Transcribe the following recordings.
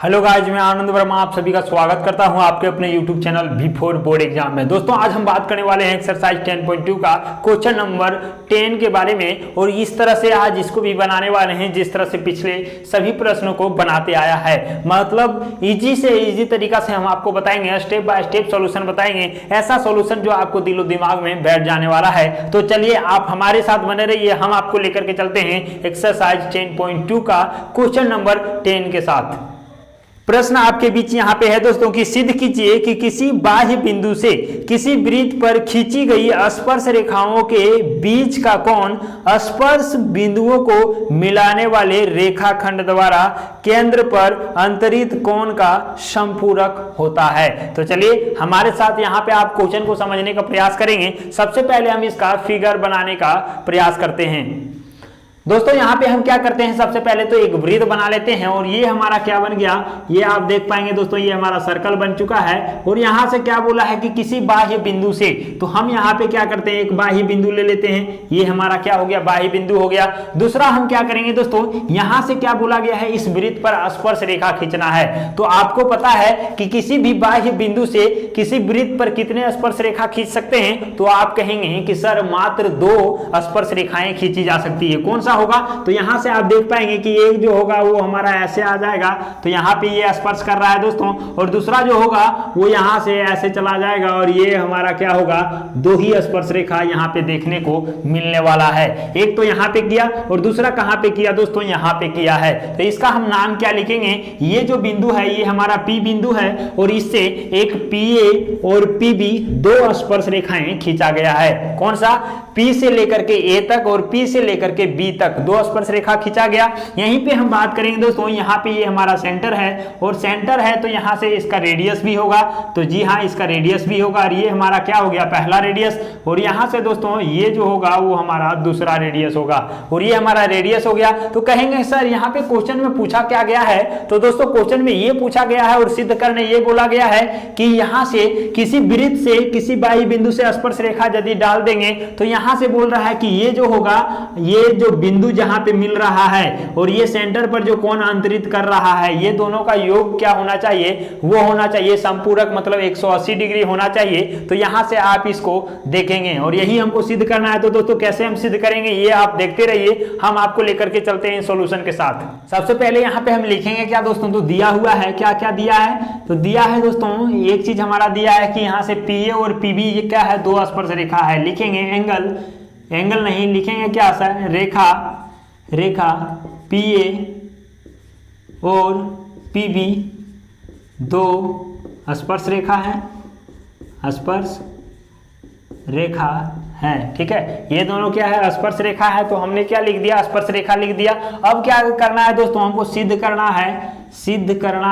Hello guys, मैं आनंद वर्मा आप सभी का स्वागत करता हूं आपके अपने YouTube channel V4 board exam में। दोस्तों आज हम बात करने वाले हैं एक्सरसाइज 10.2 का क्वेश्चन नंबर 10 के बारे में, और इस तरह से आज इसको भी बनाने वाले हैं जिस तरह से पिछले सभी प्रश्नों को बनाते आया है। मतलब इजी से इजी तरीका से हम आपको बताएंगे, स्टेप बाय स्टेप सोल्यूशन बताएंगे, ऐसा सोल्यूशन जो आपको दिलो दिमाग में बैठ जाने वाला है। तो चलिए आप हमारे साथ बने रहिए, हम आपको लेकर के चलते हैं एक्सरसाइज 10.2 का क्वेश्चन नंबर 10 के साथ। प्रश्न आपके बीच यहाँ पे है दोस्तों कि सिद्ध कीजिए कि किसी बाह्य बिंदु से किसी वृत्त पर खींची गई स्पर्श रेखाओं के बीच का कोण स्पर्श बिंदुओं को मिलाने वाले रेखाखंड द्वारा केंद्र पर अंतरित कोण का संपूरक होता है। तो चलिए हमारे साथ यहाँ पे आप क्वेश्चन को समझने का प्रयास करेंगे। सबसे पहले हम इसका फिगर बनाने का प्रयास करते हैं। दोस्तों यहाँ पे हम क्या करते हैं, सबसे पहले तो एक वृत्त बना लेते हैं, और ये हमारा क्या बन गया, ये आप देख पाएंगे दोस्तों, ये हमारा सर्कल बन चुका है। और यहाँ से क्या बोला है कि किसी बाह्य बिंदु से, तो हम यहाँ पे क्या करते हैं, एक बाह्य बिंदु ले लेते हैं। ये हमारा क्या हो गया, बाह्य बिंदु हो गया। दूसरा हम क्या करेंगे दोस्तों, यहाँ से क्या बोला गया है, इस वृत्त पर स्पर्श रेखा खींचना है। तो आपको पता है कि किसी भी बाह्य बिंदु से किसी वृत्त पर कितने स्पर्श रेखा खींच सकते हैं, तो आप कहेंगे कि सर मात्र 2 स्पर्श रेखाएं खींची जा सकती है। कौन होगा, तो यहां से आप देख पाएंगे कि एक जो होगा वो हमारा ऐसे आ जाएगा, तो यहां पे ये स्पर्श कर रहा है दोस्तों, और दूसरा जो होगा वो यहां से ऐसे चला जाएगा, और ये हमारा क्या होगा, 2 ही स्पर्श रेखा यहां पे देखने को मिलने वाला है। एक तो यहां पे किया और दूसरा कहां पे किया दोस्तों, यहां पे किया है। तो इसका हम नाम क्या लिखेंगे, ये जो बिंदु है ये हमारा P बिंदु है, और इससे एक PA और PB 2 स्पर्श रेखाएं खींचा गया है। कौन सा, P से लेकर के A तक और P से लेकर के B तक 2 स्पर्श रेखा खींचा गया। यहीं पे हम बात करेंगे दोस्तों, यहाँ पे ये हमारा सेंटर है, और सेंटर है तो यहाँ से इसका रेडियस भी होगा, तो जी हाँ इसका रेडियस भी होगा, और ये हमारा क्या हो गया, पहला रेडियस। और यहाँ से दोस्तों ये जो होगा वो हमारा दूसरा रेडियस होगा, और ये हमारा रेडियस हो गया। तो कहेंगे सर यहाँ पे क्वेश्चन में पूछा क्या गया है, तो दोस्तों क्वेश्चन में ये पूछा गया है और सिद्ध करने ये बोला गया है कि यहाँ से किसी वृत्त से किसी बाह्य बिंदु से स्पर्श रेखा यदि डाल देंगे, तो यहाँ से बोल रहा है कि ये जो होगा, ये जो बिंदु जहां पे मिल रहा है और ये सेंटर पर जो कोण अंतरित कर रहा है, ये दोनों का योग क्या होना चाहिए, वो होना चाहिए संपूरक, मतलब 180 डिग्री होना चाहिए। तो यहां से आप इसको देखेंगे, और यही हमको सिद्ध करना है। तो दोस्तों कैसे हम सिद्ध करेंगे ये आप देखते रहिए, हम आपको लेकर के चलते हैं सॉल्यूशन के साथ। सबसे पहले यहाँ पे हम लिखेंगे क्या दोस्तों, तो दिया हुआ है, क्या क्या दिया है, तो दिया है दोस्तों एक चीज हमारा दिया है कि यहाँ से PA और PB ये क्या है, 2 स्पर्श रेखा है। लिखेंगे एंगल नहीं लिखेंगे, क्या सर, रेखा PA और PB 2 स्पर्श रेखा है, ठीक है। ये दोनों क्या है, स्पर्श रेखा है, तो हमने क्या लिख दिया, स्पर्श रेखा लिख दिया। अब क्या करना है दोस्तों, हमको सिद्ध करना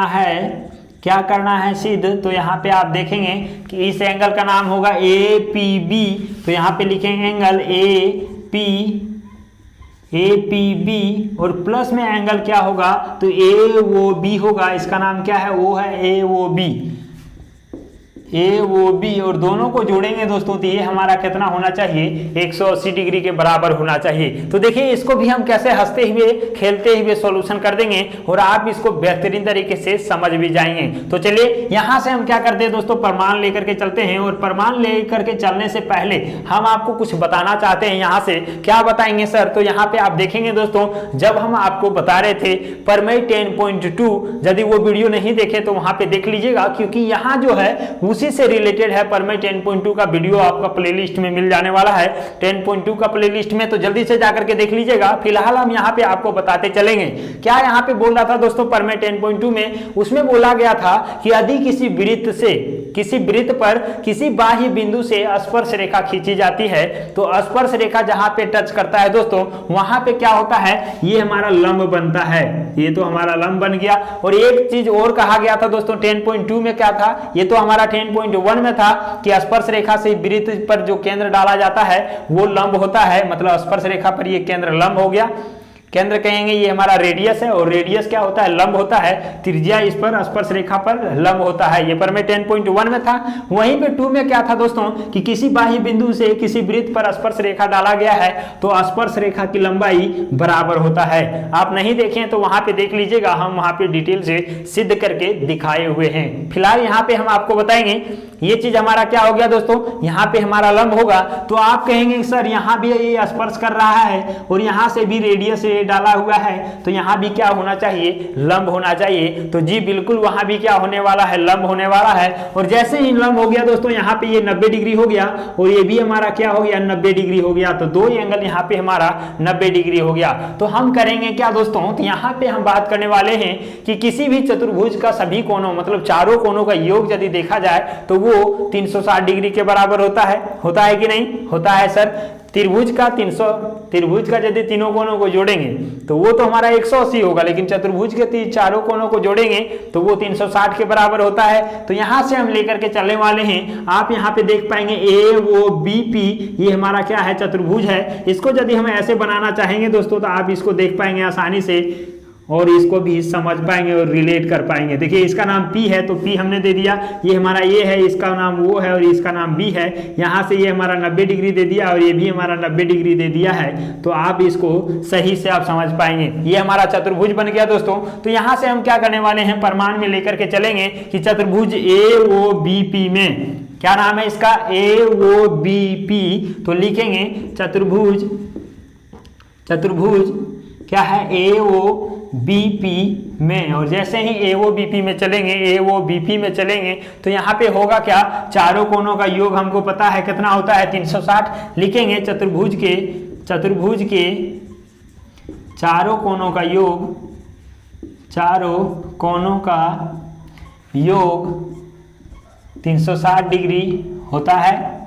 है, क्या करना है, सिद्ध। तो यहाँ पे आप देखेंगे कि इस एंगल का नाम होगा APB, तो यहाँ पे लिखेंगे एंगल APB, और प्लस में एंगल क्या होगा, तो AOB होगा। इसका नाम क्या है, वो है AOB, और दोनों को जोड़ेंगे दोस्तों, तो ये हमारा कितना होना चाहिए, 180 डिग्री के बराबर होना चाहिए। तो देखिए इसको भी हम कैसे हंसते हुए खेलते हुए सॉल्यूशन कर देंगे, और आप इसको बेहतरीन तरीके से समझ भी जाएंगे। तो चलिए यहाँ से हम क्या करते हैं दोस्तों, प्रमाण लेकर के चलते हैं, और प्रमाण लेकर के चलने से पहले हम आपको कुछ बताना चाहते हैं। यहाँ से क्या बताएंगे सर, तो यहाँ पे आप देखेंगे दोस्तों, जब हम आपको बता रहे थे प्रमेय 10.2, यदि वो वीडियो नहीं देखे तो वहां पे देख लीजिएगा, क्योंकि यहाँ जो है उसी से रिलेटेड है। प्रमेय 10.2 का वीडियो आपका प्लेलिस्ट में मिल जाने वाला है, 10.2 का प्लेलिस्ट में, तो जल्दी से जाकर के देख लीजिएगा। फिलहाल हम यहाँ पे आपको बताते चलेंगे क्या यहाँ पे बोल रहा था दोस्तों प्रमेय 10.2 में। उसमें बोला गया था कि यदि किसी वृत्त पर किसी बाह्य बिंदु से स्पर्श रेखा खींची जाती है, तो स्पर्श रेखा जहां पे टच करता है दोस्तों, वहां पे क्या होता है, ये हमारा लंब बनता है। ये तो हमारा लंब बन गया। और एक चीज और कहा गया था दोस्तों 10.2 में, क्या था, ये तो हमारा 10.1 में था कि स्पर्श रेखा से वृत्त पर जो केंद्र डाला जाता है वो लंब होता है, मतलब स्पर्श रेखा पर ये केंद्र लंब हो गया। केंद्र कहेंगे ये हमारा रेडियस है, और रेडियस क्या होता है, लंब होता है, त्रिज्या इस पर स्पर्श रेखा पर लंब होता है। ये पर में 10.1 में था। वहीं पे 2 में क्या था दोस्तों कि किसी बाह्य बिंदु से किसी वृत्त पर स्पर्श रेखा डाला गया है तो स्पर्श रेखा की लंबाई बराबर होता है। आप नहीं देखें तो वहां पे देख लीजिएगा, हम वहां पे डिटेल से सिद्ध करके दिखाए हुए हैं। फिलहाल यहाँ पे हम आपको बताएंगे ये चीज हमारा क्या हो गया दोस्तों, यहाँ पे हमारा लंब होगा तो आप कहेंगे सर यहाँ भी ये स्पर्श कर रहा है और यहाँ से भी रेडियस डाला हुआ है तो यहाँ भी क्या होना चाहिए, लंब होना चाहिए। तो जी बिल्कुल वहां भी क्या होने वाला है, लंब होने वाला है। और जैसे ही लंब हो गया दोस्तों यहाँ पे ये 90 डिग्री हो गया और ये भी हमारा क्या हो गया, 90 डिग्री हो गया। तो दो एंगल यहाँ पे हमारा 90 डिग्री हो गया। तो हम करेंगे क्या दोस्तों, तो यहाँ पे हम बात करने वाले हैं कि किसी भी चतुर्भुज का सभी कोनों मतलब चारों कोनों का योग यदि देखा जाए तो वो 360 डिग्री के बराबर होता है कि नहीं होता है सर। त्रिभुज का यदि तीनों कोनों को जोड़ेंगे तो वो तो हमारा 180 होगा, लेकिन चतुर्भुज के चारों कोनों को जोड़ेंगे तो वो 360 के बराबर होता है। तो यहां से हम लेकर के चलने वाले हैं। आप यहां पे देख पाएंगे AOBP ये हमारा क्या है, चतुर्भुज है। इसको यदि हम ऐसे बनाना चाहेंगे दोस्तों तो आप इसको देख पाएंगे आसानी से और इसको भी समझ पाएंगे और रिलेट कर पाएंगे। देखिए इसका नाम P है तो P हमने दे दिया, ये हमारा ये है, इसका नाम वो है और इसका नाम B है। यहाँ से ये हमारा 90 डिग्री दे दिया और ये भी हमारा 90 डिग्री दे दिया है। तो आप इसको सही से आप समझ पाएंगे। ये हमारा चतुर्भुज बन गया दोस्तों। तो यहाँ से हम क्या करने वाले हैं, प्रमाण में लेकर के चलेंगे कि चतुर्भुज AOBP में क्या नाम है इसका, AOBP। तो लिखेंगे चतुर्भुज क्या है, AOBP में। और जैसे ही AOBP में चलेंगे तो यहाँ पे होगा क्या, चारों कोनों का योग हमको पता है कितना होता है, 360। लिखेंगे चतुर्भुज के चारों कोनों का योग 360 डिग्री होता है।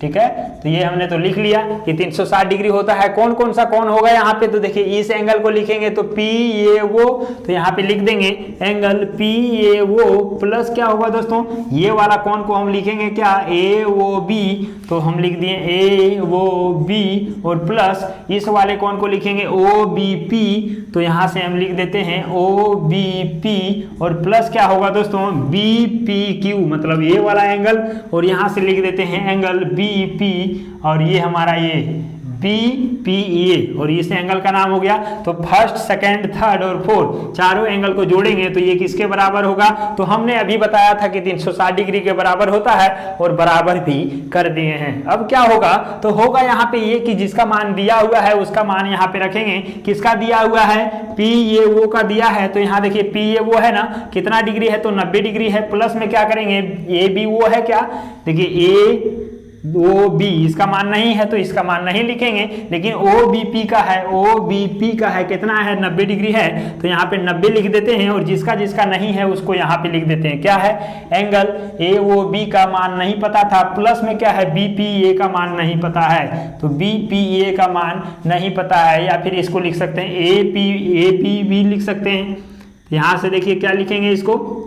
ठीक है, तो ये हमने तो लिख लिया कि 360 डिग्री होता है। कौन कौन सा कौन होगा यहाँ पे, तो देखिए इस एंगल को लिखेंगे तो PAO, तो यहाँ पे लिख देंगे एंगल PAO प्लस क्या होगा दोस्तों, ये वाला कौन को हम लिखेंगे क्या, AOB। तो हम लिख दिए AOB और प्लस इस वाले कौन को लिखेंगे OBP। तो यहाँ से हम लिख देते हैं OBP और प्लस क्या होगा दोस्तों BPQ, मतलब ये वाला एंगल, और यहाँ से लिख देते हैं एंगल BP और ये हमारा ये BPA और इस एंगल का नाम हो गया। तो फर्स्ट, सेकंड, थर्ड और फोर्थ चारों एंगल को जोड़ेंगे तो ये किसके बराबर होगा, तो हमने अभी बताया था कि 360 डिग्री के बराबर होता है और बराबर भी कर दिए हैं। अब क्या होगा, तो होगा यहाँ पे ये कि जिसका मान दिया हुआ है उसका मान यहाँ पे रखेंगे। किसका दिया हुआ है, PAO का दिया है। तो यहाँ देखिए PAO है ना, कितना डिग्री है, तो 90 डिग्री है। प्लस में क्या करेंगे, ABO है क्या, देखिए OB इसका मान नहीं है तो इसका मान नहीं लिखेंगे, लेकिन OBP का है कितना है, 90 डिग्री है। तो यहाँ पे 90 लिख देते हैं और जिसका जिसका नहीं है उसको यहाँ पे लिख देते हैं। क्या है, एंगल AOB का मान नहीं पता था। प्लस में क्या है, BPA का मान नहीं पता है, तो BPA का मान नहीं पता है। या फिर इसको लिख सकते हैं AP भी लिख सकते हैं। यहाँ से देखिए क्या लिखेंगे इसको,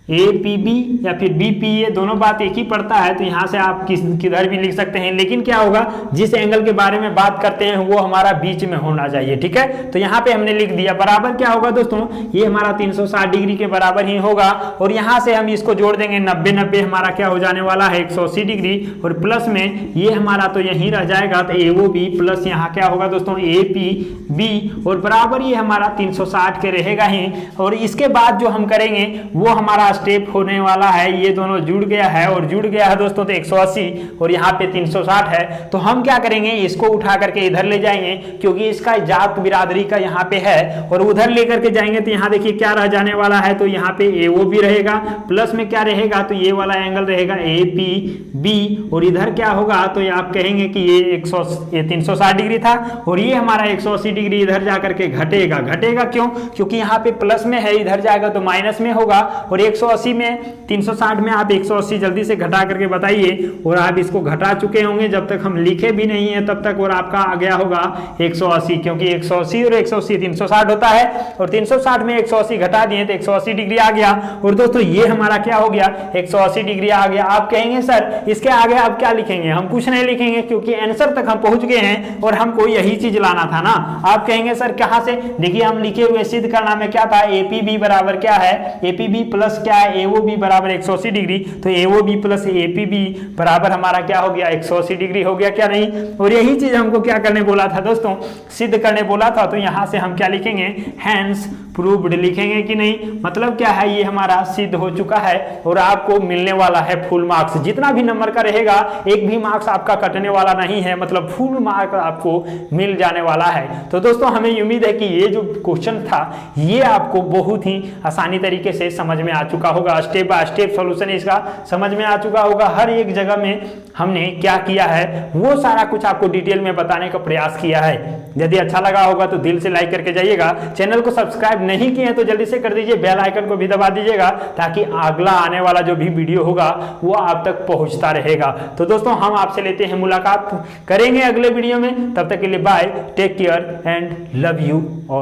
APB या फिर BPA, दोनों बात एक ही पड़ता है। तो यहाँ से आप किधर भी लिख सकते हैं, लेकिन क्या होगा, जिस एंगल के बारे में बात करते हैं वो हमारा बीच में होना चाहिए। ठीक है, तो यहाँ पे हमने लिख दिया बराबर क्या होगा दोस्तों, ये हमारा 360 डिग्री के बराबर ही होगा। और यहाँ से हम इसको जोड़ देंगे 90 हमारा क्या हो जाने वाला है, 180 डिग्री। और प्लस में ये हमारा तो यहीं रह जाएगा, तो AOB प्लस यहाँ क्या होगा दोस्तों APB और बराबर ये हमारा 360 के रहेगा ही। और इसके बाद जो हम करेंगे वो हमारा स्टेप होने वाला है, ये दोनों जुड़ गया है और जुड़ गया है दोस्तों, तो 180 और यहाँ पे 360 है। तो हम क्या करेंगे, इसको उठा करके इधर ले जाएंगे क्योंकि इसका जात बिरादरी का यहाँ पे है, और उधर लेकर के जाएंगे तो यहाँ देखिए क्या रह जाने वाला है, तो यहाँ पे AOB रहेगा। प्लस में क्या रहेगा, तो ये वाला एंगल रहेगा APB और इधर क्या होगा, तो आप कहेंगे कि ये 360 डिग्री था और ये हमारा 180 डिग्री इधर जाकर के घटेगा। क्यों, क्योंकि यहाँ पे प्लस में है, इधर जाएगा तो माइनस में होगा और 180 180 में 360 में आप 180 जल्दी से घटा करके बताइए। और आप इसको घटा चुके होंगे, जब तक हम लिखे भी नहीं है तब तक, और आपका आ गया होगा 180, क्योंकि 180 और 180 360 होता है, और 360 में 180 घटा दिए तो 180 डिग्री आ गया। और दोस्तों ये हमारा क्या हो गया, 180 डिग्री आ गया। आप कहेंगे सर इसके आगे आप क्या लिखेंगे, हम कुछ नहीं लिखेंगे क्योंकि आंसर तक हम पहुंच गए हैं और हमको यही चीज लाना था ना। आप कहेंगे सर कहां से, देखिए हम लिखे हुए सिद्ध करना में क्या था, एपीबी बराबर क्या है, एपीबी प्लस क्या है, एओबी बराबर 180 डिग्री, तो एओबी प्लस एपीबी बराबर हमारा क्या हो गया, 180 डिग्री हो गया क्या नहीं। और यही चीज हमको क्या करने बोला था दोस्तों, सिद्ध करने बोला था। तो यहां से हम क्या लिखेंगे, हैंस प्रूव्ड लिखेंगे कि नहीं, मतलब क्या है, ये हमारा सिद्ध हो चुका है और आपको मिलने वाला है फुल मार्क्स। जितना भी नंबर का रहेगा एक भी मार्क्स आपका कटने वाला नहीं है, मतलब फुल मार्क्स आपको मिल जाने वाला है। तो दोस्तों हमें उम्मीद है कि ये जो क्वेश्चन था ये आपको बहुत ही आसानी तरीके से समझ में आ चुका होगा, स्टेप बाय स्टेप सॉल्यूशन इसका समझ में आ चुका होगा। हर एक जगह में हमने क्या किया है वो सारा कुछ आपको डिटेल में बताने का प्रयास किया है। यदि अच्छा लगा होगा तो दिल से लाइक करके जाइएगा। चैनल को सब्सक्राइब नहीं किए हैं तो जल्दी से कर दीजिए, बेल आइकन को भी दबा दीजिएगा ताकि अगला आने वाला जो भी वीडियो होगा वो आप तक पहुंचता रहेगा। तो दोस्तों हम आपसे लेते हैं मुलाकात करेंगे अगले वीडियो में, तब तक के लिए bye, take care and love you all.